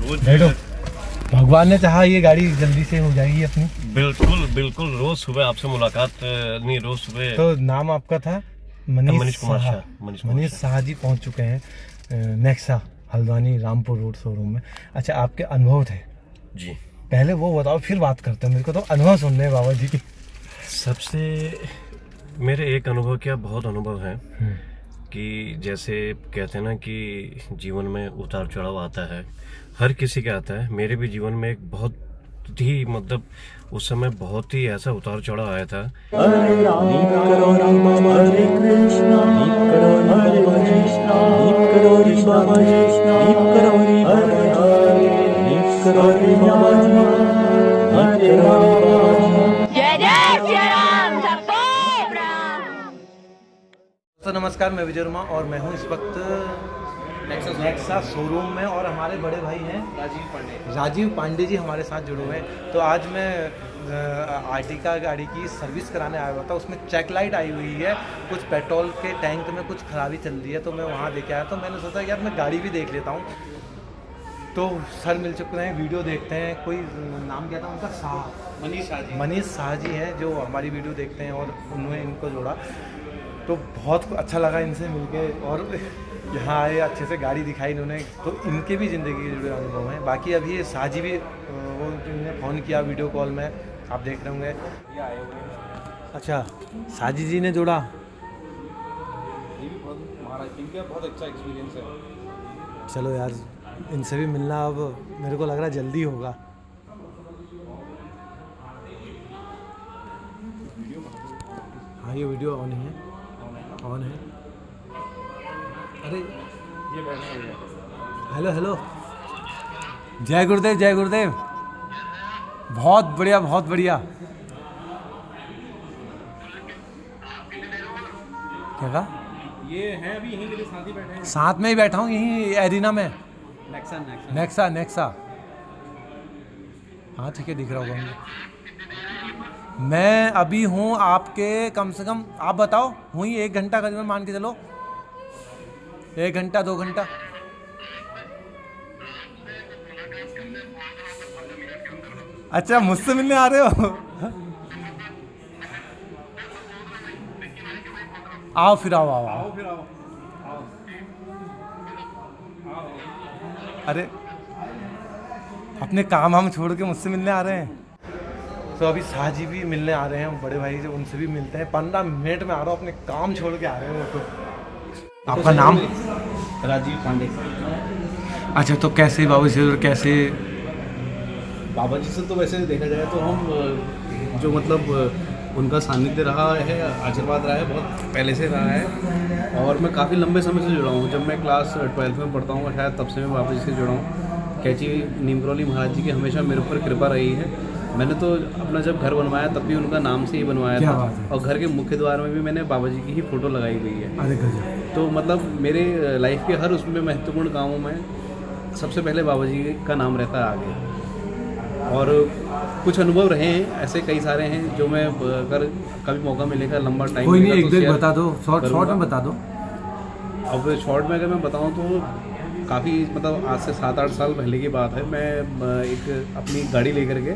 बैठो। भगवान ने चाहा ये गाड़ी जल्दी से हो जाएगी अपनी। बिल्कुल बिल्कुल, रोज सुबह आपसे मुलाकात नहीं, रोज सुबह। तो नाम आपका था? मनीष कुमार शाह। शाह। मनीष शाह जी पहुंच चुके हैं Nexa Haldwani Rampur road showroom में। अच्छा, आपके अनुभव थे जी, पहले वो बताओ, फिर बात करते हैं। मेरे को तो अनुभव सुनने हैं बाबा जी की। सबसे मेरे एक अनुभव क्या, बहुत अनुभव है कि जैसे कहते हैं ना कि जीवन में उतार चढ़ाव आता है, हर किसी का आता है। मेरे भी जीवन में एक बहुत ही मतलब उस समय बहुत ही ऐसा उतार चढ़ाव आया था। हरे राम करो राम हरे कृष्णा करो हरे कृष्णा करो हरे बाबा कृष्णा करो हरे हरे करो हरे बाबा हरे राम। जय जय श्री राम सबको राम। तो नमस्कार, मैं विजय वर्मा और मैं हूँ इस वक्त नेक्सा शोरूम में और हमारे बड़े भाई हैं राजीव पांडे जी हमारे साथ जुड़े हुए हैं। तो आज मैं आर्टिका गाड़ी की सर्विस कराने आया हुआ था। उसमें चेक लाइट आई हुई है, कुछ पेट्रोल के टैंक में कुछ खराबी चल रही है, तो मैं वहाँ देखे आया। तो मैंने सोचा यार मैं गाड़ी भी देख लेता हूँ। तो सर मिल चुके हैं, वीडियो देखते हैं। कोई नाम क्या था उनका? शाह, मनीष शाह जी हैं जो हमारी वीडियो देखते हैं और उन्होंने इनको जोड़ा। तो बहुत अच्छा लगा इनसे मिलके और यहाँ आए, अच्छे से गाड़ी दिखाई इन्होंने। तो इनके भी ज़िंदगी के जुड़े अनुभव हैं। बाकी अभी ये शाह जी भी वो इन्होंने फ़ोन किया वीडियो कॉल में, आप देख रहे होंगे। अच्छा, साजी जी ने जोड़ा। ये भी बहुत अच्छा एक्सपीरियंस है। चलो यार, इनसे भी मिलना अब मेरे को लग रहा है जल्दी होगा। हाँ, ये वीडियो ऑन ही है, ऑन है। अरे ये बैठा हुआ है। हेलो हेलो, जय गुरुदेव, जय गुरुदेव। बहुत बढ़िया, बहुत बढ़िया। क्या कहा? ये हैं अभी यहीं मेरे साथ ही बैठे हैं। साथ में ही बैठा हूँ, यहीं एरिना में। Nexa Nexa. हाँ ठीक है, दिख रहा होगा मुझे। मैं अभी हूँ आपके कम से कम, आप बताओ, हुई 1 घंटा करीबन, मान के चलो 1 घंटा 2 घंटा। अच्छा, मुझसे मिलने आ रहे हो? आओ फिर, आओ आओ आओ। फिर आओ। अरे अपने काम हम छोड़ के मुझसे मिलने आ रहे हैं। तो अभी शाह जी भी मिलने आ रहे हैं, बड़े भाई जो, उनसे भी मिलते हैं। 15 मिनट में आ रहा हूँ, अपने काम छोड़ के आ रहे हैं वो। तो आपका नाम? राजीव पांडे। अच्छा, तो कैसे बाबू जी, कैसे? बाबा जी से तो वैसे देखा जाए तो हम जो मतलब उनका सानिध्य रहा है, आशीर्वाद रहा है, बहुत पहले से रहा है। और मैं काफ़ी लंबे समय से जुड़ा हूँ। जब मैं क्लास 12th में पढ़ता हूँ शायद, तब से मैं बाबा जी से जुड़ा हूँ। कैची नीमकरौली महाराज जी की हमेशा मेरे ऊपर कृपा रही है। मैंने तो अपना जब घर बनवाया तब भी उनका नाम से ही बनवाया था। और घर के मुख्य द्वार में भी मैंने बाबा जी की ही फ़ोटो लगाई हुई है। अरे गजब। तो मतलब मेरे लाइफ के हर उसमें महत्वपूर्ण कामों में सबसे पहले बाबा जी का नाम रहता है आगे। और कुछ अनुभव रहे हैं ऐसे कई सारे हैं जो मैं अगर कभी मौका मिलेगा, लंबा टाइम कोई नहीं, मिलेगा एक तो दिन बता दो, शॉर्ट में बता दो। अब शॉर्ट में अगर मैं बताऊं तो काफ़ी मतलब आज से 7-8 साल पहले की बात है। मैं एक अपनी गाड़ी लेकर के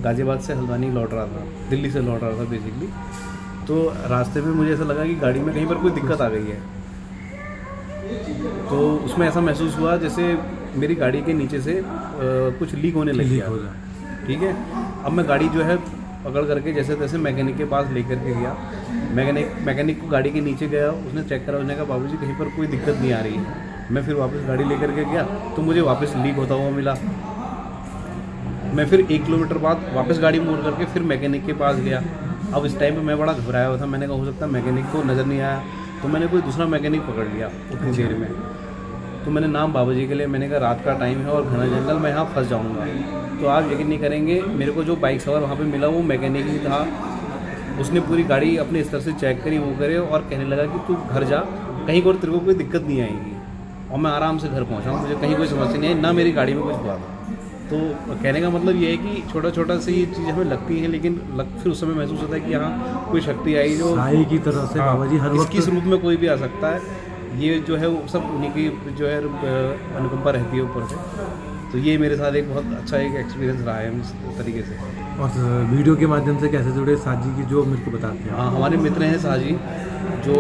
गाज़ियाबाद से हल्द्वानी लौट रहा था, दिल्ली से लौट रहा था बेसिकली। तो रास्ते में मुझे ऐसा लगा कि गाड़ी में कहीं पर कोई दिक्कत आ गई है। तो उसमें ऐसा महसूस हुआ जैसे मेरी गाड़ी के नीचे से कुछ लीक होने लग गया। ठीक है, अब मैं गाड़ी जो है पकड़ करके जैसे तैसे मैकेनिक के पास लेकर के गया। मैकेनिक को गाड़ी के नीचे गया, उसने चेक करा, उसने कहा बाबू जी कहीं पर कोई दिक्कत नहीं आ रही है। मैं फिर वापस गाड़ी लेकर के गया तो मुझे वापस लीक होता हुआ मिला। मैं फिर 1 किलोमीटर बाद वापस गाड़ी मोड़ करके फिर मैकेनिक के पास गया। अब इस टाइम पे मैं बड़ा घबराया हुआ था। मैंने कहा हो सकता है मैकेनिक को नज़र नहीं आया, तो मैंने कोई दूसरा मैकेनिक पकड़ लिया उतनी देर में। तो मैंने नाम बाबा जी के लिए, मैंने कहा रात का टाइम है और घना जंगल, मैं यहाँ फंस जाऊँगा। तो आप यकीन नहीं करेंगे, मेरे को जो बाइक सवार वहाँ पे मिला वो मैकेनिक ही था। उसने पूरी गाड़ी अपने स्तर से चेक करी, वो करे, और कहने लगा कि तू घर जा, कहीं को तेरे को कोई दिक्कत नहीं आएगी। और मैं आराम से घर पहुँचा, मुझे कहीं कोई समस्या नहीं आई, ना मेरी गाड़ी में कुछ हुआ था। तो कहने का मतलब ये है कि छोटा छोटा सी चीज़ हमें लगती है, लेकिन फिर उस समय महसूस होता है कि यहाँ कोई शक्ति आई जो साई की तरह से बाबा जी हर वक्त किस रूप में कोई भी आ सकता है। ये जो है वो सब उन्हीं की जो है अनुकंपा रहती है ऊपर से। तो ये मेरे साथ एक बहुत अच्छा एक एक्सपीरियंस रहा है इस तरीके से। और वीडियो के माध्यम से कैसे जुड़े साजी की, जो मेरे को बताते हैं? हाँ, हमारे मित्र हैं साजी, जो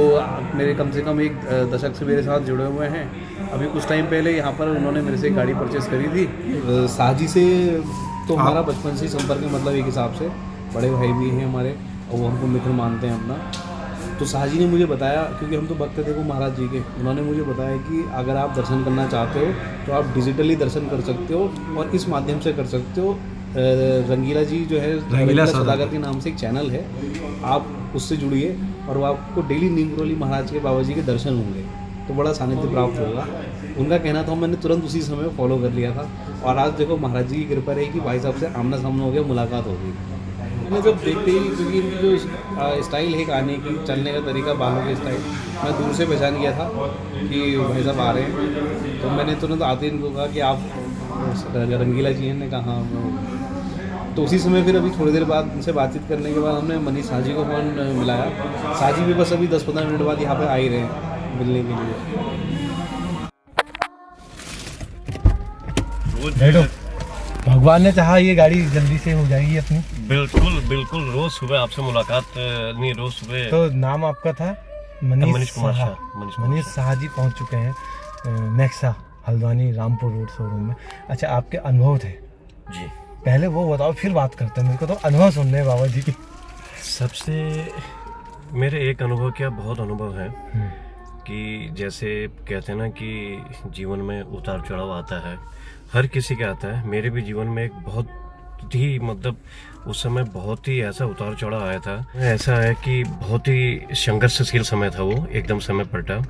मेरे कम से कम एक दशक से मेरे साथ जुड़े हुए हैं। अभी कुछ टाइम पहले यहाँ पर उन्होंने मेरे से गाड़ी परचेस करी थी। साजी से तो हमारा बचपन से संपर्क है, मतलब एक हिसाब से बड़े भाई भी हैं हमारे और वो हमको मित्र मानते हैं अपना। तो साजी ने मुझे बताया, क्योंकि हम तो भक्त थे वो महाराज जी के, उन्होंने मुझे बताया कि अगर आप दर्शन करना चाहते हो तो आप डिजिटली दर्शन कर सकते हो और इस माध्यम से कर सकते हो। रंगीला जी जो है, रंगीला सौदागर के नाम से एक चैनल है, आप उससे जुड़िए और वो आपको डेली नीम करोली महाराज के बाबा जी के दर्शन होंगे, तो बड़ा सानिध्य प्राप्त होगा। उनका कहना था, मैंने तुरंत उसी समय फॉलो कर लिया था और आज देखो महाराज जी की कृपा रही कि भाई साहब से आमना सामना हो गया, मुलाकात हो गई। मैंने जब देखते ही, क्योंकि इनकी जो स्टाइल है गाने की, चलने का तरीका, बालों के स्टाइल, मैं दूर से पहचान गया था कि भाई साहब आ रहे हैं। तो मैंने तुरंत आते इनको कहा कि आप रंगीला जी हैं? ने कहा। तो उसी समय फिर अभी थोड़ी देर बाद उनसे बातचीत करने के बाद हमने मनीष साजी को फ़ोन मिलाया। साजी भी बस अभी 10-15 मिनट बाद यहाँ पे आ ही रहे हैं मिलने के लिए। भगवान ने चाहा ये गाड़ी जल्दी से हो जाएगी अपनी। बिल्कुल बिल्कुल, रोज सुबह आपसे मुलाकात नहीं, रोज सुबह। तो नाम आपका था? मनीष कुमार शाह। मनीष शाह जी पहुँच चुके हैं Nexa Haldwani Rampur road showroom में। अच्छा, आपके अनुभव थे जी, पहले वो बताओ, फिर बात करते हैं। मेरे को तो अनुभव सुनने हैं बाबा जी की। सबसे मेरे एक अनुभव क्या, बहुत अनुभव है कि जैसे कहते हैं ना कि जीवन में उतार चढ़ाव आता है, हर किसी का आता है। मेरे भी जीवन में एक बहुत ही, मतलब उस समय बहुत ही ऐसा उतार चढ़ाव आया था। ऐसा है कि बहुत ही संघर्षशील समय था वो, एकदम समय पलटा।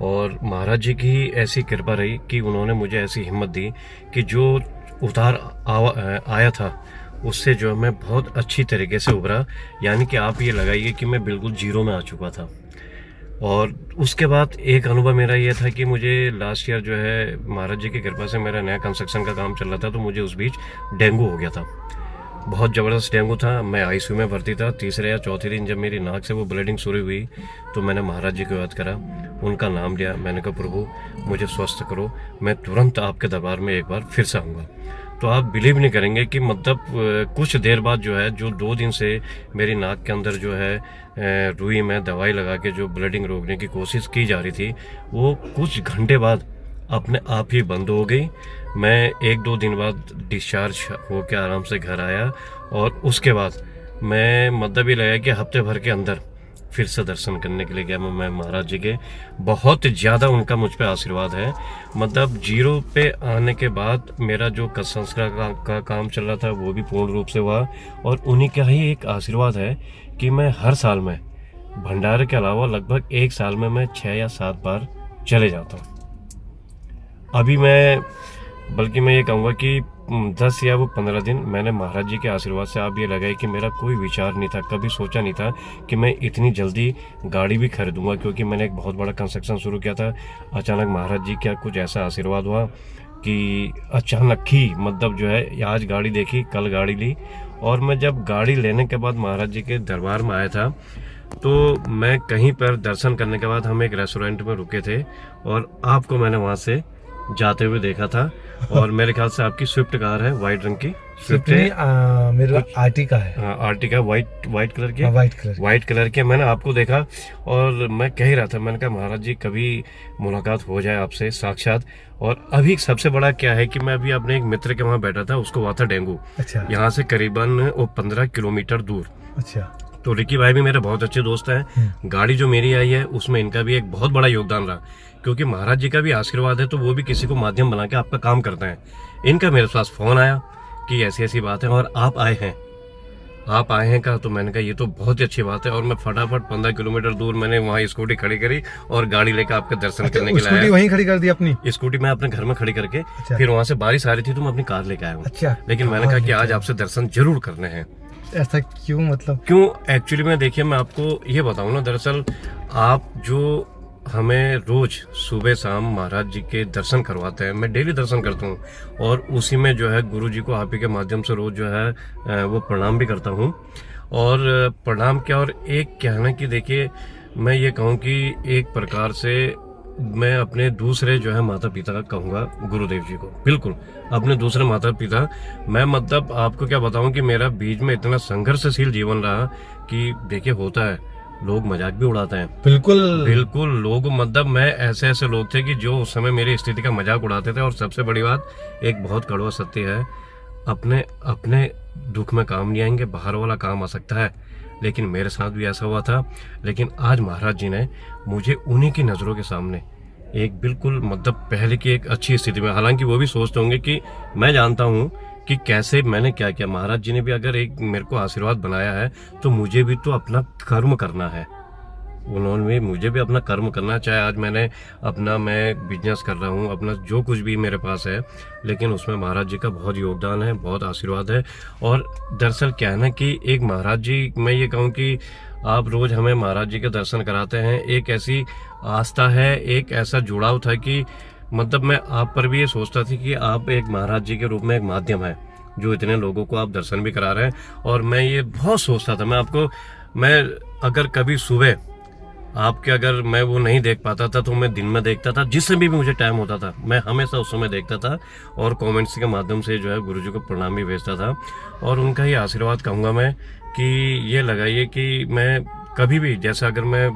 और महाराज जी की ऐसी कृपा रही कि उन्होंने मुझे ऐसी हिम्मत दी कि जो उतार आया था उससे जो मैं बहुत अच्छी तरीके से उभरा। यानी कि आप ये लगाइए कि मैं बिल्कुल जीरो में आ चुका था। और उसके बाद एक अनुभव मेरा ये था कि मुझे लास्ट ईयर जो है महाराज जी की कृपा से मेरा नया कंस्ट्रक्शन का काम चल रहा था, तो मुझे उस बीच डेंगू हो गया था। बहुत ज़बरदस्त डेंगू था। मैं आईसीयू में भर्ती था। तीसरे या चौथे दिन जब मेरी नाक से वो ब्लीडिंग शुरू हुई तो मैंने महाराज जी को याद करा, उनका नाम लिया। मैंने कहा प्रभु मुझे स्वस्थ करो, मैं तुरंत आपके दरबार में एक बार फिर से आऊँगा। तो आप बिलीव नहीं करेंगे कि मतलब कुछ देर बाद जो है, जो 2 दिन से मेरी नाक के अंदर जो है रुई में दवाई लगा के जो ब्लीडिंग रोकने की कोशिश की जा रही थी, वो कुछ घंटे बाद अपने आप ही बंद हो गई। मैं 1-2 दिन बाद डिस्चार्ज होकर आराम से घर आया और उसके बाद मैं मतलब ये लगा कि हफ्ते भर के अंदर फिर से दर्शन करने के लिए गया मैं महाराज जी के। बहुत ज़्यादा उनका मुझ पे आशीर्वाद है। मतलब जीरो पे आने के बाद मेरा जो संस्कार का काम चल रहा था वो भी पूर्ण रूप से हुआ। और उन्हीं का ही एक आशीर्वाद है कि मैं हर साल में भंडारे के अलावा लगभग 1 साल में मैं 6 या 7 बार चले जाता हूँ। अभी बल्कि मैं ये कहूँगा कि 10 या 15 दिन मैंने महाराज जी के आशीर्वाद से आप ये लगाए कि मेरा कोई विचार नहीं था, कभी सोचा नहीं था कि मैं इतनी जल्दी गाड़ी भी खरीदूंगा, क्योंकि मैंने एक बहुत बड़ा कंस्ट्रक्शन शुरू किया था। अचानक महाराज जी का कुछ ऐसा आशीर्वाद हुआ कि अचानक ही मतलब जो है आज गाड़ी देखी, कल गाड़ी ली। और मैं जब गाड़ी लेने के बाद महाराज जी के दरबार में आया था तो मैं कहीं पर दर्शन करने के बाद हम एक रेस्टोरेंट में रुके थे और आपको मैंने वहाँ से जाते हुए देखा था। और मेरे ख्याल से आपकी स्विफ्ट कार है, वाइट रंग की स्विफ्ट है। मेरा आर्टिका है। हाँ, आर्टिका वाइट कलर की। वाइट कलर की मैंने आपको देखा और मैं कह ही रहा था, मैंने कहा महाराज जी कभी मुलाकात हो जाए आपसे साक्षात। और अभी सबसे बड़ा क्या है कि मैं अभी अपने एक मित्र के वहाँ बैठा था, उसको हुआ था डेंगू। अच्छा। यहाँ से करीबन 15 किलोमीटर दूर। अच्छा। तो रिकी भाई भी मेरे बहुत अच्छे दोस्त हैं। गाड़ी जो मेरी आई है उसमें इनका भी एक बहुत बड़ा योगदान रहा, क्योंकि महाराज जी का भी आशीर्वाद है तो वो भी किसी को माध्यम बना के आपका काम करते हैं। इनका मेरे पास फोन आया कि ऐसी ऐसी बात है और आप आए हैं कहा। तो मैंने कहा ये तो बहुत ही अच्छी बात है। और मैं फटाफट 15 किलोमीटर दूर मैंने वहाँ स्कूटी खड़ी करी और गाड़ी लेकर आपके दर्शन करने के लिए आया। वहीं खड़ी कर दी अपनी स्कूटी मैं अपने घर में खड़ी करके। फिर वहाँ से बारिश आ रही थी तो मैं अपनी कार लेके आया हूँ। अच्छा। लेकिन मैंने कहा कि आज आपसे दर्शन जरूर करने हैं। ऐसा क्यों? मतलब क्यों? एक्चुअली में देखिए मैं आपको ये बताऊं ना, दरअसल आप जो हमें रोज सुबह शाम महाराज जी के दर्शन करवाते हैं, मैं डेली दर्शन करता हूं और उसी में जो है गुरु जी को आप ही के माध्यम से रोज जो है वो प्रणाम भी करता हूं। और प्रणाम क्या, और एक क्या है ना कि देखिए मैं ये कहूँ कि एक प्रकार से मैं अपने दूसरे जो है माता पिता का कहूँगा गुरुदेव जी को, बिल्कुल अपने दूसरे माता पिता। मैं मतलब आपको क्या बताऊं कि मेरा बीच में इतना संघर्षशील जीवन रहा कि देखिए होता है, लोग मजाक भी उड़ाते हैं। बिल्कुल लोग मतलब मैं ऐसे लोग थे कि जो उस समय मेरी स्थिति का मजाक उड़ाते थे। और सबसे बड़ी बात, एक बहुत कड़वा सत्य है, अपने दुख में काम नहीं आएंगे, बाहर वाला काम आ सकता है। लेकिन मेरे साथ भी ऐसा हुआ था। लेकिन आज महाराज जी ने मुझे उन्हीं की नज़रों के सामने एक बिल्कुल मतलब पहले की एक अच्छी स्थिति में, हालांकि वो भी सोचते होंगे कि मैं जानता हूँ कि कैसे मैंने क्या किया। महाराज जी ने भी अगर एक मेरे को आशीर्वाद बनाया है तो मुझे भी तो अपना कर्म करना है। उन्होंने मुझे भी अपना कर्म करना, चाहे आज मैं बिजनेस कर रहा हूँ, अपना जो कुछ भी मेरे पास है, लेकिन उसमें महाराज जी का बहुत योगदान है, बहुत आशीर्वाद है। और दरअसल क्या है ना कि एक महाराज जी, मैं ये कहूँ कि आप रोज हमें महाराज जी के दर्शन कराते हैं, एक ऐसी आस्था है, एक ऐसा जुड़ाव था कि मतलब मैं आप पर भी ये सोचता थी कि आप एक महाराज जी के रूप में एक माध्यम है जो इतने लोगों को आप दर्शन भी करा रहे हैं। और मैं ये बहुत सोचता था, मैं अगर कभी सुबह आपके अगर मैं वो नहीं देख पाता था तो मैं दिन में देखता था, जिससे भी मुझे टाइम होता था मैं हमेशा उस समय देखता था और कमेंट्स के माध्यम से जो है गुरु जी को प्रणाम भी भेजता था। और उनका ही आशीर्वाद कहूँगा मैं कि ये लगाइए कि मैं कभी भी, जैसे अगर मैं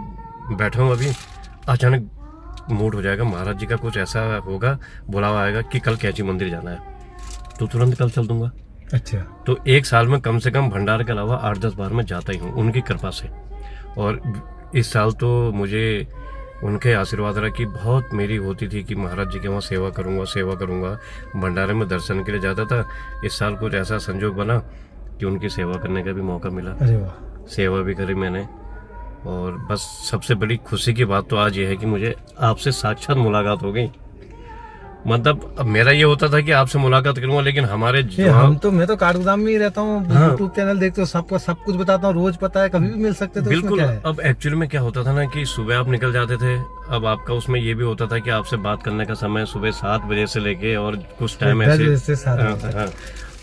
बैठा हूँ अभी, अचानक मूड हो जाएगा, महाराज जी का कुछ ऐसा होगा, बुलावा आएगा कि कल कैची मंदिर जाना है, तो तुरंत कल चल दूंगा। अच्छा। तो एक साल में कम से कम भंडार के अलावा 8-10 बार मैं जाता ही हूँ उनकी कृपा से। और इस साल तो मुझे उनके आशीर्वाद रहा कि बहुत मेरी होती थी कि महाराज जी के वहाँ सेवा करूँगा। भंडारे में दर्शन के लिए जाता था। इस साल कुछ ऐसा संजोग बना कि उनकी सेवा करने का भी मौका मिला। अरे वाह। सेवा भी करी मैंने। और बस सबसे बड़ी खुशी की बात तो आज ये है कि मुझे आपसे साक्षात मुलाकात हो गई। मतलब अब मेरा ये होता था कि आपसे मुलाकात करूंगा, लेकिन हमारे मैं तो काठगोदाम में ही रहता हूँ, यूट्यूब चैनल देखते हो, सबको सब कुछ बताता हूँ, रोज पता है, कभी भी मिल सकते थे। बिल्कुल। अब एक्चुअली में क्या होता था ना कि सुबह आप निकल जाते थे, अब आपका उसमें ये भी होता था कि आपसे बात करने का समय सुबह 7 बजे से लेके और कुछ टाइम ऐसे।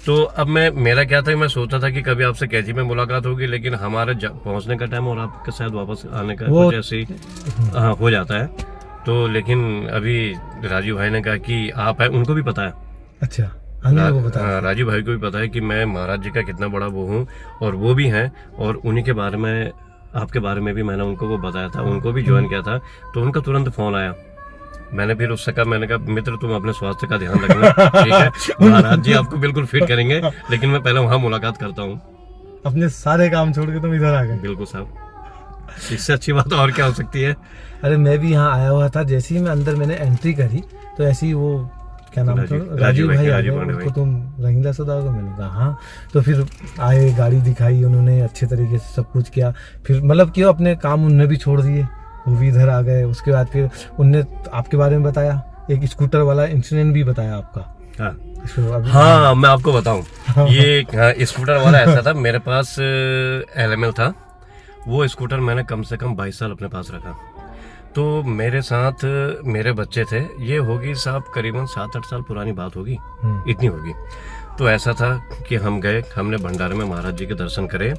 तो अब मेरा क्या था, मैं सोचता था कि कभी आपसे कैची में मुलाकात होगी, लेकिन हमारे पहुंचने का टाइम और आपके शायद वापस आने का कुछ ऐसे हो जाता है। तो लेकिन अभी राजीव भाई ने कहा कि आप है, उनको भी पता है। अच्छा। राजीव भाई को भी पता है कि मैं महाराज जी का कितना बड़ा वो हूँ, और वो भी हैं। और उन्हीं के बारे में, आपके बारे में भी मैंने उनको वो बताया था, उनको भी ज्वाइन किया था। तो उनका तुरंत फोन आया। मैंने फिर उससे कहा, मैंने कहा मित्र तुम अपने स्वास्थ्य का ध्यान रखना, ठीक है, महाराज जी आपको बिल्कुल फिट करेंगे, लेकिन मैं पहले वहाँ मुलाकात करता हूँ। अपने सारे काम छोड़ के तुम इधर आ गए। बिल्कुल साहब, इससे अच्छी बात और क्या हो सकती है। अरे मैं भी यहाँ आया हुआ था, जैसे ही मैं अंदर मैंने एंट्री करी तो ऐसे ही वो क्या नाम था, राजीव भाई आ गए। उनको तुम रंगीला सौदा होगा, मैंने कहा हाँ। तो फिर आए, गाड़ी दिखाई उन्होंने, अच्छे तरीके से सब कुछ किया। फिर मतलब कि अपने काम उनने भी छोड़ दिए, वो भी इधर आ गए। उसके बाद फिर उनने आपके बारे में बताया, एक स्कूटर वाला इंसिडेंट भी बताया आपका। हाँ मैं आपको बताऊं, ये स्कूटर वाला ऐसा था, मेरे पास LML था। वो स्कूटर मैंने कम से कम 22 साल अपने पास रखा। तो मेरे साथ मेरे बच्चे थे, ये होगी साहब करीबन 7-8 साल पुरानी बात होगी, इतनी होगी। तो ऐसा था कि हम गए, हमने भंडारे में महाराज जी के दर्शन करे।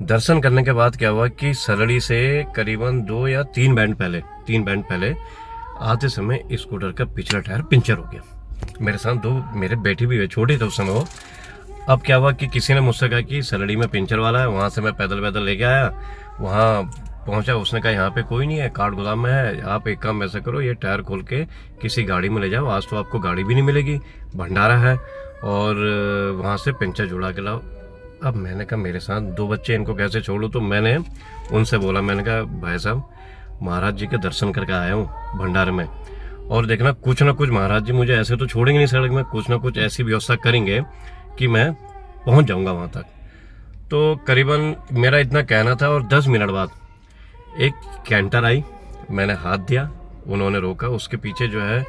दर्शन करने के बाद क्या हुआ कि सरड़ी से करीबन 2 या 3 बैंड पहले आते समय स्कूटर का पिछला टायर पंचर हो गया। मेरे साथ 2 मेरे बेटी भी हुए, छोटे थे उस समय वो। अब क्या हुआ कि किसी ने मुझसे कहा कि सरड़ी में पंचर वाला है। वहाँ से मैं पैदल लेके आया, वहाँ पहुंचा। उसने कहा यहाँ पे कोई नहीं है, काठगोदाम में है, आप एक काम ऐसा करो, ये टायर खोल के किसी गाड़ी में ले जाओ, आज तो आपको गाड़ी भी नहीं मिलेगी, भंडारा है, और वहाँ से पंचर जुड़ा के लाओ। अब मैंने कहा मेरे साथ 2 बच्चे, इनको कैसे छोड़ूं। तो मैंने उनसे बोला, मैंने कहा भाई साहब महाराज जी के दर्शन करके आया हूँ भंडारे में, और देखना कुछ ना कुछ महाराज जी मुझे ऐसे तो छोड़ेंगे नहीं सड़क में, कुछ ना कुछ ऐसी व्यवस्था करेंगे कि मैं पहुँच जाऊँगा वहाँ तक। तो करीबन मेरा इतना कहना था, और 10 मिनट बाद एक कैंटर आई, मैंने हाथ दिया, उन्होंने रोका। उसके पीछे जो है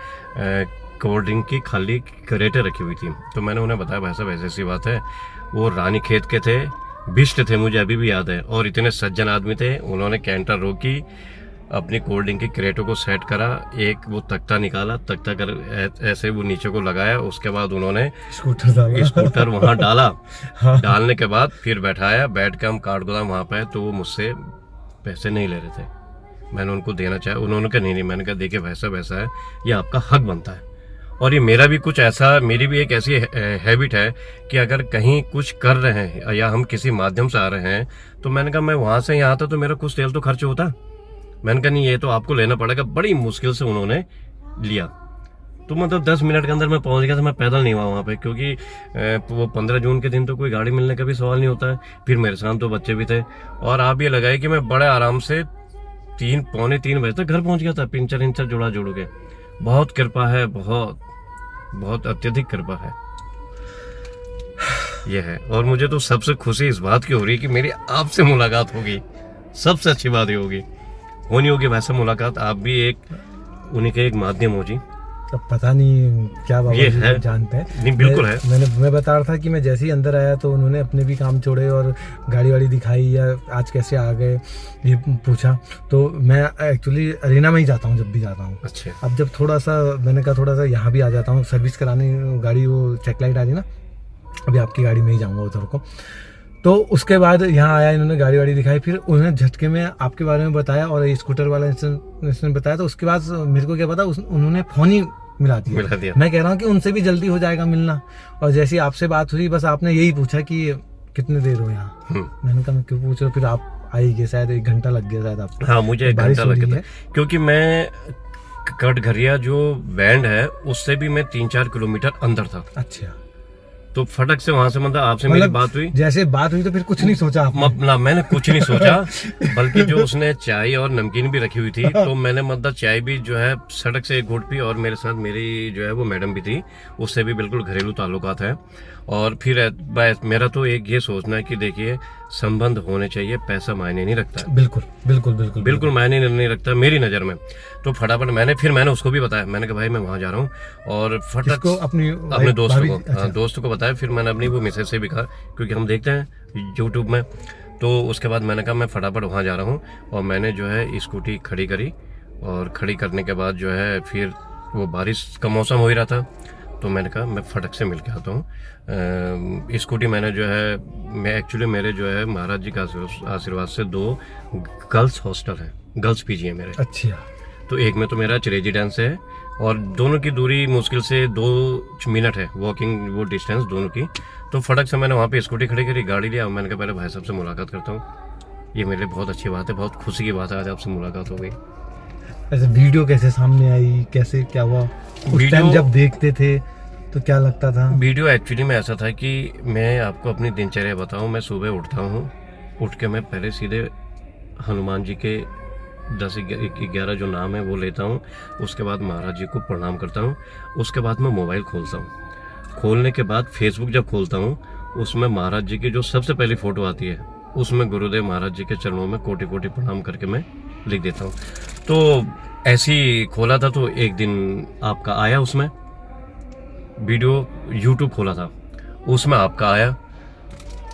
कोल्ड ड्रिंक की खाली क्रेटें रखी हुई थी। तो मैंने उन्हें बताया भाई साहब ऐसी बात है, वो रानी खेत के थे, बिष्ट थे, मुझे अभी भी याद है, और इतने सज्जन आदमी थे। उन्होंने कैंटर रोकी, अपनी कोल्ड ड्रिंक की क्रेटों को सेट करा, एक वो तख्ता निकाला, तख्ता कर ऐसे वो नीचे को लगाया। उसके बाद उन्होंने स्कूटर वहाँ डाला। हाँ। डालने के बाद फिर बैठाया, बैठ के हम काठगोदाम वहाँ पे, तो वो मुझसे पैसे नहीं ले रहे थे। मैंने उनको देना चाहा, उन्होंने कहा नहीं। मैंने कहा देखिए भाई साहब ऐसा है, ये आपका हक बनता है, और ये मेरा भी कुछ ऐसा, मेरी भी एक ऐसी हैबिट है कि अगर कहीं कुछ कर रहे हैं या हम किसी माध्यम से आ रहे हैं, तो मैंने कहा मैं वहां से यहाँ आता तो मेरा कुछ तेल तो खर्च होता। मैंने कहा नहीं, ये तो आपको लेना पड़ेगा। बड़ी मुश्किल से उन्होंने लिया, तो मतलब 10 मिनट के अंदर मैं पहुंच गया था। मैं पैदल नहीं हुआ वहाँ पे, क्योंकि वो 15 जून के दिन तो कोई गाड़ी मिलने का भी सवाल नहीं होता है। फिर मेरे साथ तो बच्चे भी थे, और आप ये लगाए कि मैं बड़े आराम से 3-3:15 बजे तक घर पहुंच गया था, पिंचर इंचर जोड़ के। बहुत कृपा है, बहुत बहुत अत्यधिक कृपा है यह है। और मुझे तो सबसे खुशी इस बात की हो रही है कि मेरी आपसे मुलाकात होगी। सबसे अच्छी बात ये होगी, होनी होगी वैसे मुलाकात। आप भी एक उन्हीं के एक माध्यम हो जी। अब पता नहीं क्या बाबा ये जी है। जानते हैं। नहीं, बिल्कुल है। मैं बता रहा था कि मैं जैसे ही अंदर आया तो उन्होंने अपने भी काम छोड़े और गाड़ी वाड़ी दिखाई, या आज कैसे आ गए ये पूछा। तो मैं एक्चुअली अरीना में ही जाता हूँ जब भी जाता हूँ। अच्छा। अब जब थोड़ा सा मैंने कहा थोड़ा सा यहाँ भी आ जाता हूँ सर्विस कराने, गाड़ी वो चेक लाइट आ रही ना, अभी आपकी गाड़ी में ही जाऊँगा उधर को। तो उसके बाद यहाँ आया, इन्होंने गाड़ी वाड़ी दिखाई, फिर उन्होंने झटके में आपके बारे में बताया और ये स्कूटर वाला इंसिडेंट बताया। तो उसके बाद मेरे को क्या पता, उन्होंने फ़ोन ही मिला दिया। मैं कह रहा हूँ कि उनसे भी जल्दी हो जाएगा मिलना। और जैसे आपसे बात हुई, बस आपने यही पूछा कि कितने देर हो यहाँ। मैंने कहा मैं क्यों पूछ रहा हूँ, फिर आप आई गए, शायद 1 घंटा लग गया शायद आपको। हाँ, मुझे 1 घंटा लग गया था, क्योंकि मैं कटघरिया जो बैंड है उससे भी मैं 3-4 किलोमीटर अंदर था। अच्छा। तो फटक से वहां से मतलब आपसे मेरी बात हुई, जैसे बात हुई तो फिर कुछ नहीं सोचा आपने? ना मैंने कुछ नहीं सोचा, बल्कि जो उसने चाय और नमकीन भी रखी हुई थी, तो मैंने मतलब चाय भी जो है सड़क से एक घूंट पी, और मेरे साथ मेरी जो है वो मैडम भी थी, उससे भी बिल्कुल घरेलू ताल्लुकात है। और फिर मेरा तो एक ये सोचना है कि देखिए संबंध होने चाहिए, पैसा मायने नहीं रखता है। बिल्कुल बिल्कुल बिल्कुल बिल्कुल मायने नहीं रखता मेरी नज़र में। तो फटाफट मैंने उसको भी बताया, मैंने कहा भाई मैं वहां जा रहा हूँ, और फटाक अपने दोस्त को बताया। फिर मैंने अपनी वो मैसेज से भी कहा, क्योंकि हम देखते हैं यूट्यूब में। तो उसके बाद मैंने कहा मैं फटाफट वहाँ जा रहा हूँ, और मैंने जो है स्कूटी खड़ी करी, और खड़ी करने के बाद जो है फिर वो बारिश का मौसम हो ही रहा था, तो मैंने कहा मैं फटक से मिल के आता हूँ। स्कूटी मैंने जो है, मैं एक्चुअली मेरे जो है महाराज जी का आशीर्वाद से 2 गर्ल्स हॉस्टल है, गर्ल्स पीजी है मेरे। अच्छा। तो एक में तो मेरा रेजिडेंस है, और दोनों की दूरी मुश्किल से 2 मिनट है वॉकिंग वो डिस्टेंस दोनों की। तो फटक से मैंने वहाँ पे स्कूटी खड़ी करी, गाड़ी लिया, मैंने कहा पहले भाई साहब से मुलाकात करता हूँ। ये मेरे लिए बहुत अच्छी बात है, बहुत खुशी की बात है, आज आपसे मुलाकात हो गई। ऐसे वीडियो कैसे सामने आई, कैसे क्या हुआ उस टाइम जब देखते थे तो क्या लगता था? वीडियो एक्चुअली में ऐसा था कि मैं आपको अपनी दिनचर्या बताऊं। मैं सुबह उठता हूं, उठ के मैं पहले सीधे हनुमान जी के 10-11 जो नाम है वो लेता हूं, उसके बाद महाराज जी को प्रणाम करता हूं, उसके बाद मैं मोबाइल खोलता हूं। खोलने के बाद फेसबुक जब खोलता हूं, उसमें महाराज जी की जो सबसे पहली फोटो आती है, उसमें गुरुदेव महाराज जी के चरणों में कोटि कोटि प्रणाम करके मैं लिख देता हूँ। तो ऐसे ही खोला था, तो एक दिन आपका आया, उसमें वीडियो यूट्यूब खोला था, उसमें आपका आया।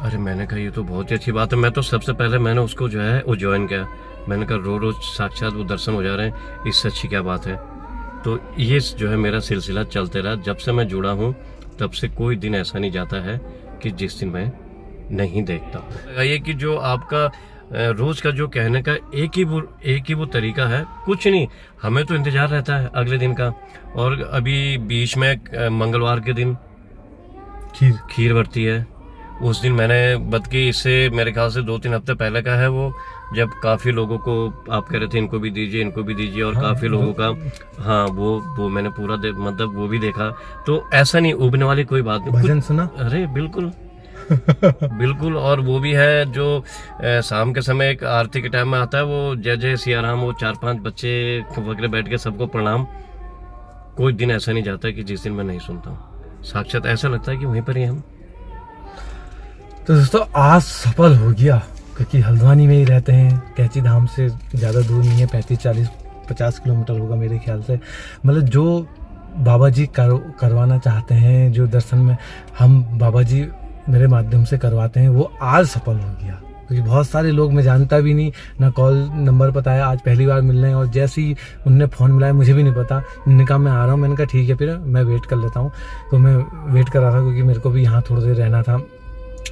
अरे मैंने कहा ये तो बहुत ही अच्छी बात है। मैं तो सबसे पहले मैंने उसको जो है वो ज्वाइन किया। मैंने कहा रोज साक्षात वो दर्शन हो जा रहे हैं, इससे अच्छी क्या बात है। तो ये जो है मेरा सिलसिला चलते रहा। जब से मैं जुड़ा हूँ तब से कोई दिन ऐसा नहीं जाता है कि जिस दिन मैं नहीं देखता। ये कि जो आपका रोज का जो कहने का एक ही वो तरीका है, कुछ नहीं, हमें तो इंतजार रहता है अगले दिन का। और अभी बीच में मंगलवार के दिन खीर बरती है, उस दिन मैंने बदकी, इससे मेरे ख्याल से 2-3 हफ्ते पहले का है वो, जब काफी लोगों को आप कह रहे थे इनको भी दीजिए, और काफी लोगों का हाँ वो मैंने पूरा मतलब वो भी देखा। तो ऐसा नहीं उबने वाली कोई बात नहीं। भजन सुना? अरे बिल्कुल बिल्कुल। और वो भी है जो शाम के समय एक आरती के टाइम में आता है, वो जय जय सिया राम, वो 4-5 बच्चे वगैरह बैठ के सबको प्रणाम। कोई दिन ऐसा नहीं जाता कि जिस दिन मैं नहीं सुनता हूँ। साक्षात ऐसा लगता है कि वहीं पर ही हम। तो दोस्तों आज सफल हो गया, क्योंकि हल्द्वानी में ही रहते हैं, कैंची धाम से ज़्यादा दूर नहीं है, 35-40-50 किलोमीटर होगा मेरे ख्याल से। मतलब जो बाबा जी करवाना चाहते हैं, जो दर्शन में हम बाबा जी मेरे माध्यम से करवाते हैं, वो आज सफल हो गया। क्योंकि बहुत सारे लोग मैं जानता भी नहीं, ना कॉल नंबर पता है, आज पहली बार मिल रहे हैं। और जैसे ही उनने फ़ोन मिलाया, मुझे भी नहीं पता, उन्होंने कहा मैं आ रहा हूँ। मैंने कहा ठीक है, फिर मैं वेट कर लेता हूँ। तो मैं वेट कर रहा था, क्योंकि मेरे को भी यहाँ थोड़ी देर रहना था।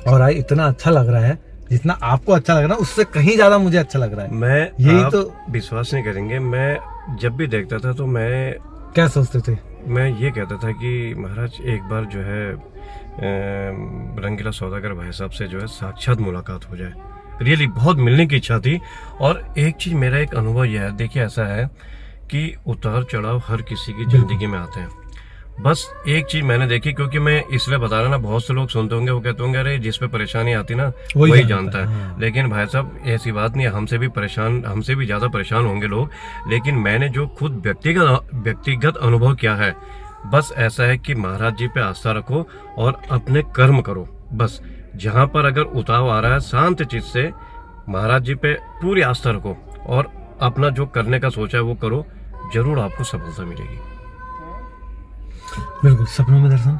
और आज इतना अच्छा लग रहा है जितना आपको अच्छा लग रहा है उससे कहीं ज्यादा मुझे अच्छा लग रहा है। मैं यही आप तो विश्वास नहीं करेंगे, मैं जब भी देखता था तो मैं क्या सोचते थे? मैं ये कहता था कि महाराज एक बार जो है रंगीला सौदागर भाई साहब से जो है साक्षात मुलाकात हो जाए। रियली बहुत मिलने की इच्छा थी। और एक चीज मेरा एक अनुभव यह है, देखिए ऐसा है कि उतार चढ़ाव हर किसी की जिंदगी में आते हैं। बस एक चीज मैंने देखी, क्योंकि मैं इसलिए बता रहा ना, बहुत से लोग सुनते होंगे वो कहते होंगे अरे जिस पे परेशानी आती ना वही जानता है। हाँ। लेकिन भाई साहब ऐसी बात नहीं है, हमसे भी ज्यादा परेशान होंगे लोग। लेकिन मैंने जो खुद व्यक्तिगत अनुभव किया है, बस ऐसा है कि महाराज जी पे आस्था रखो और अपने कर्म करो। बस जहां पर अगर उताव आ रहा है, शांत चित्त से महाराज जी पे पूरी आस्था रखो और अपना जो करने का सोचा है वो करो, जरूर आपको सफलता मिलेगी। बिल्कुल। सपनों में दर्शन?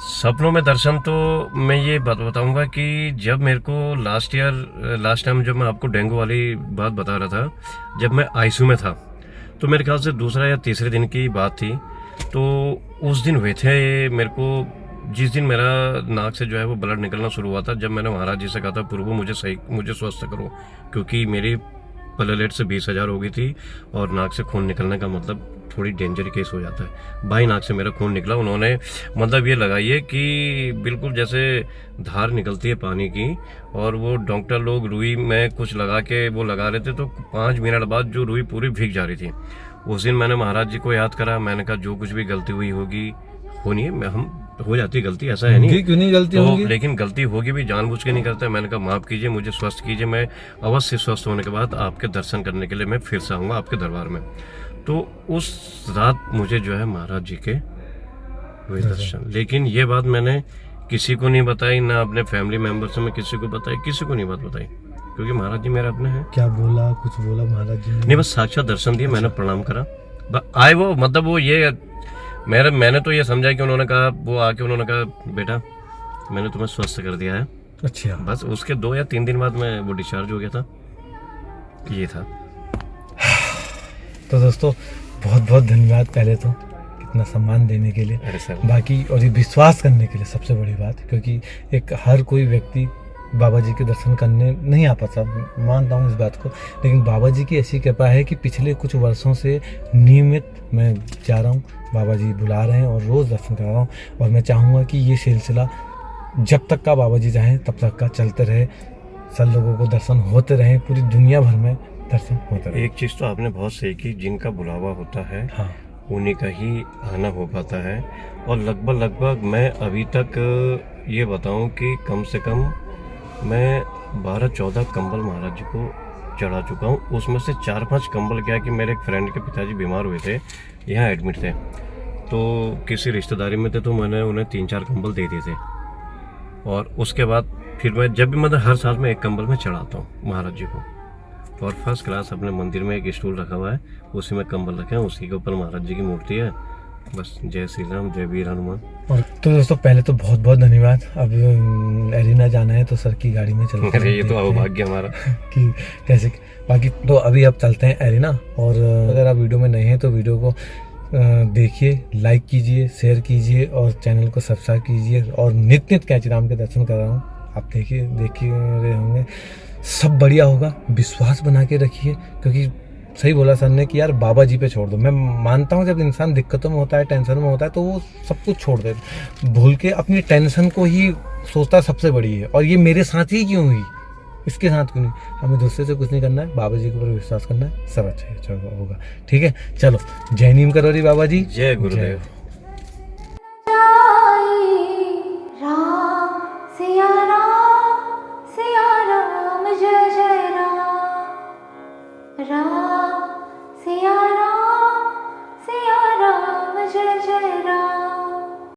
सपनों में दर्शन तो मैं ये बात बताऊंगा कि जब मेरे को लास्ट टाइम जब मैं आपको डेंगू वाली बात बता रहा था, जब मैं आईसीयू में था, तो मेरे ख्याल से दूसरा या तीसरे दिन की बात थी। तो उस दिन हुए थे मेरे को, जिस दिन मेरा नाक से जो है वो ब्लड निकलना शुरू हुआ था, जब मैंने महाराज जी से कहा था प्रभु मुझे स्वस्थ करो, क्योंकि मेरी प्लेटलेट से 20,000 हो गई थी और नाक से खून निकलने का मतलब थोड़ी डेंजर केस हो जाता है। बाई नाक से मेरा खून निकला। उन्होंने मतलब ये लगाइए कि बिल्कुल जैसे धार निकलती है पानी की, और वो डॉक्टर लोग रुई में कुछ लगा के वो लगा रहे थे, तो 5 मिनट बाद जो रुई पूरी भीग जा रही थी। उस दिन मैंने महाराज जी को याद करा, मैंने कहा जो कुछ भी गलती हुई होगी, होनी है, हम हो जाती है गलती, ऐसा है नहीं, क्यों नहीं गलती तो होगी? लेकिन गलती होगी भी, जानबूझ के नहीं करता। मैंने कहा माफ कीजिए, मुझे स्वस्थ कीजिए, मैं अवश्य स्वस्थ होने के बाद आपके दर्शन करने के लिए मैं फिर से आऊंगा आपके दरबार में। तो उस रात मुझे जो है महाराज जी के हुए दर्शन। लेकिन ये बात मैंने किसी को नहीं बताई, ना अपने फैमिली मेंबर से मैं किसी को बताई, किसी को नहीं बात बताई, क्योंकि महाराज जी मेरे अपने हैं। क्या बोला? कुछ बोला महाराज जी ने? नहीं, बस साक्षात दर्शन दिए, मैंने प्रणाम करा, आए वो, मतलब वो ये मैंने तो ये समझा कि उन्होंने कहा, वो आके उन्होंने कहा बेटा मैंने तुम्हें स्वस्थ कर दिया है। अच्छा। बस उसके 2 या 3 दिन बाद मैं वो डिस्चार्ज हो गया था। ये था। तो दोस्तों बहुत बहुत धन्यवाद पहले तो इतना सम्मान देने के लिए। अरे सर, बाकी और ये विश्वास करने के लिए सबसे बड़ी बात, क्योंकि एक हर कोई व्यक्ति बाबा जी के दर्शन करने नहीं आ पाता, मानता हूँ इस बात को, लेकिन बाबा जी की ऐसी कृपा है कि पिछले कुछ वर्षों से नियमित मैं जा रहा हूँ, बाबा जी बुला रहे हैं और रोज़ दर्शन करा रहा हूँ। और मैं चाहूँगा कि ये सिलसिला जब तक का बाबा जी चाहें तब तक का चलते रहे, सब लोगों को दर्शन होते रहे, पूरी दुनिया भर में दर्शन होते रहे। एक चीज तो आपने बहुत सही की, जिनका बुलावा होता है हाँ, उन्हीं का ही आना हो पाता है। और लगभग मैं अभी तक ये बताऊं कि कम से कम मैं 12-14 कंबल महाराज जी को चढ़ा चुका हूँ। उसमें से 4-5 कंबल क्या है कि मेरे एक फ्रेंड के पिताजी बीमार हुए थे, यहाँ एडमिट थे, तो किसी रिश्तेदारी में थे, तो मैंने उन्हें 3-4 कंबल दे दिए थे। और उसके बाद फिर मैं जब भी, मतलब हर साल में एक कंबल में चढ़ाता हूँ महाराज जी को। और फर्स्ट क्लास अपने मंदिर में एक स्टूल रखा हुआ है, उसी में कंबल रखे हैं, उसी के ऊपर महाराज जी की मूर्ति है। बस जय श्री राम, जय वीर हनुमान। और तो दोस्तों पहले तो बहुत बहुत धन्यवाद। अब एरिना जाना है तो सर की गाड़ी में चलते हैं। अरे ये तो अभाग्य हमारा कि कैसे। बाकी तो अभी अब चलते हैं एरिना। और अगर आप वीडियो में नए हैं तो वीडियो को देखिए, लाइक कीजिए, शेयर कीजिए और चैनल को सब्सक्राइब कीजिए। और नित्य कैंचीराम के दर्शन कर रहा हूँ, आप देखिए रहे होंगे, सब बढ़िया होगा। विश्वास बना के रखिए, क्योंकि सही बोला सर ने कि यार बाबा जी पे छोड़ दो। मैं मानता हूँ जब इंसान दिक्कतों में होता है, टेंशन में होता है, तो वो सब कुछ छोड़ दे, भूल के अपनी टेंशन को ही सोचता है सबसे बड़ी है। और ये मेरे साथ ही क्यों हुई, इसके साथ क्यों नहीं। हमें दूसरे से कुछ नहीं करना है, बाबा जी के ऊपर विश्वास करना है, सब अच्छा होगा। ठीक है, चलो जय नीम करोरी बाबा जी, जय गुरुदेव। राम सिया राम जय जय राम राम